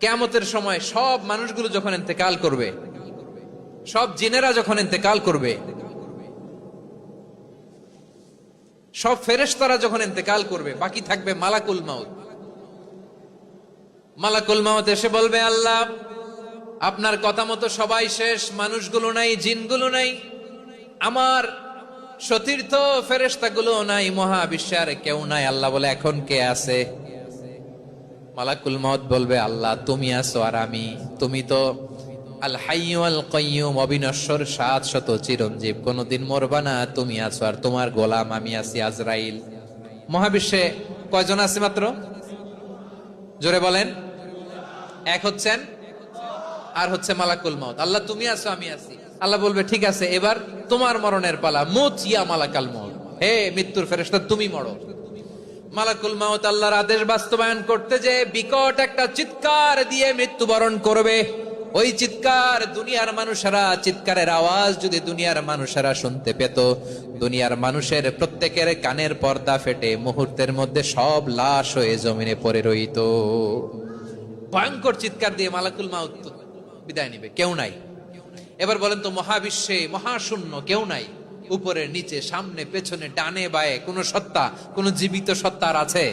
কিয়ামতের সময় সব মানুষগুলো যখন ইন্তেকাল করবে, সব জিনেরা যখন ইন্তেকাল করবে, সব ফেরেশতারা যখন ইন্তেকাল করবে, বাকি থাকবে মালাকুল মাউত। মালাকুল মাউত এসে বলবে, আল্লাহ আপনার কথা মতো সবাই শেষ, মানুষগুলো নাই, জিনগুলো নাই, আমার সতীর্থ ফেরেশতাগুলো নাই, মহাবিশ্বে আর কেউ নাই। আল্লাহ বলে, এখন কে আছে? মালাকুল মাউত বলবে, আল্লাহ তুমি আছো আর আমি। তুমি তো আল হাইয়্যু আল কাইয়্যুম, অবিনশ্বর, শাশ্বত, চিরঞ্জীব, কোনদিন মরবা না, তুমি আছো আর তোমার গোলাম আমি আছি আজরাইল। মহাবিশ্বে কয়জন আছে মাত্র? জোরে বলেন। এক হচ্ছেন আর হচ্ছে মালাকুল মাউত। আল্লাহ তুমি আছো আমি আছি। আল্লাহ বলবে, ঠিক আছে, এবার তোমার মরণের পালা, মুত ইয়া মালাকাল মাউত, হে মৃত্যুর ফেরেশতা তুমি মরো। মালাকুল মাউত আল্লাহর আদেশ বাস্তবায়ন করতে যে বিকট একটা চিৎকার দিয়ে মৃত্যুবরণ করবে। ওই চিৎকার দুনিয়ার মানুষেরা, চিৎকারের আওয়াজ যদি দুনিয়ার মানুষেরা শুনতে পেত, দুনিয়ার মানুষের প্রত্যেকের কানের পর্দা ফেটে মুহূর্তের মধ্যে সব লাশ হয়ে জমিনে পড়ে রইত। ভয়ঙ্কর চিৎকার দিয়ে মালাকুল মাউত বিদায় নিবে, কেউ নাই। এবার বলেন তো, মহাবিশ্বে মহাশূন্য, কেউ নাই, উপরে নিচে, সামনে পেছনে, ডানে বায়ে কোন সত্তা, কোন জীবিত সত্তার আছে?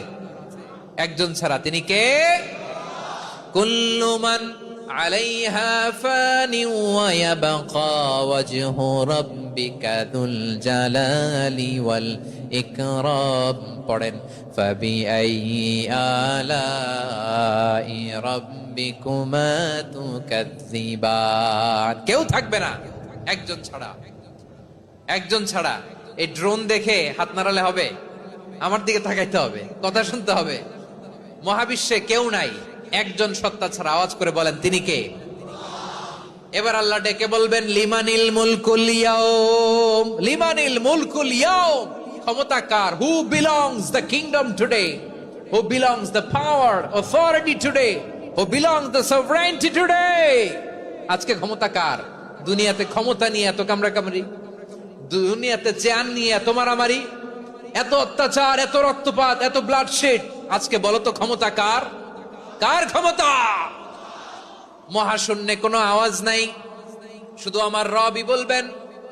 একজন ছাড়া, তিনি কে? কুল্লু মান আলাইহা ফানি ওয়া ইয়াবকা ওয়াজহু রাব্বিকা যুল জালালি ওয়াল ইকরাম। পড়েন, ফাবিআইয়ি আলাই রাব্বিকুমা তুকাজ্জিবান। কেউ থাকবে না একজন ছাড়া, একজন ছাড়া। এই ড্রোন দেখে হাত নাড়ালে হবে? আমার দিকে তাকাইতে হবে, কথা শুনতে হবে। মহাবিশ্বে কেউ নাই, একজন সত্তা ছাড়া। আওয়াজ করে বলেন, তিনি কে? এবার আল্লাহ ডেকে বলবেন, লিমানিল মুলকুল ইয়াউম, লিমানিল মুলকুল ইয়াউম। ক্ষমতা কার? Who belongs the kingdom today, who belongs the power authority today, who belongs the sovereignty today. আজকে ক্ষমতা কার? দুনিয়াতে ক্ষমতা নিয়ে এত কামড়াকামড়ি, দুনিয়াতে চেয়ার নিয়ে এত মারামারি, এত অত্যাচার, এত রক্তপাত, এত ব্লাডশেড। আজকে বলো তো ক্ষমতা কার? কার ক্ষমতা? মহাশূন্যে কোনো আওয়াজ নাই, শুধু আমার রবই বলবেন,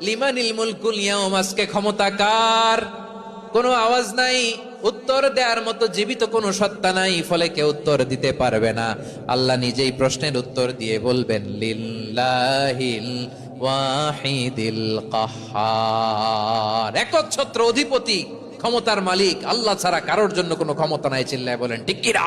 লিমানিল মুলকুল ইয়াউম। আজকে ক্ষমতা কার? কোনো আওয়াজ নাই, উত্তর দেওয়ার মতো জীবিত কোনো সত্তা নাই, ফলে কেউ উত্তর দিতে পারবে না। আল্লাহ নিজেই প্রশ্নের উত্তর দিয়ে বলবেন, লিল্লাহিল ওয়াহিদিল কাহ্হার। একচ্ছত্র অধিপতি, ক্ষমতার মালিক আল্লাহ ছাড়া কারোর জন্য কোনো ক্ষমতা নাই। চিল্লায় বলেন ঠিক কিনা?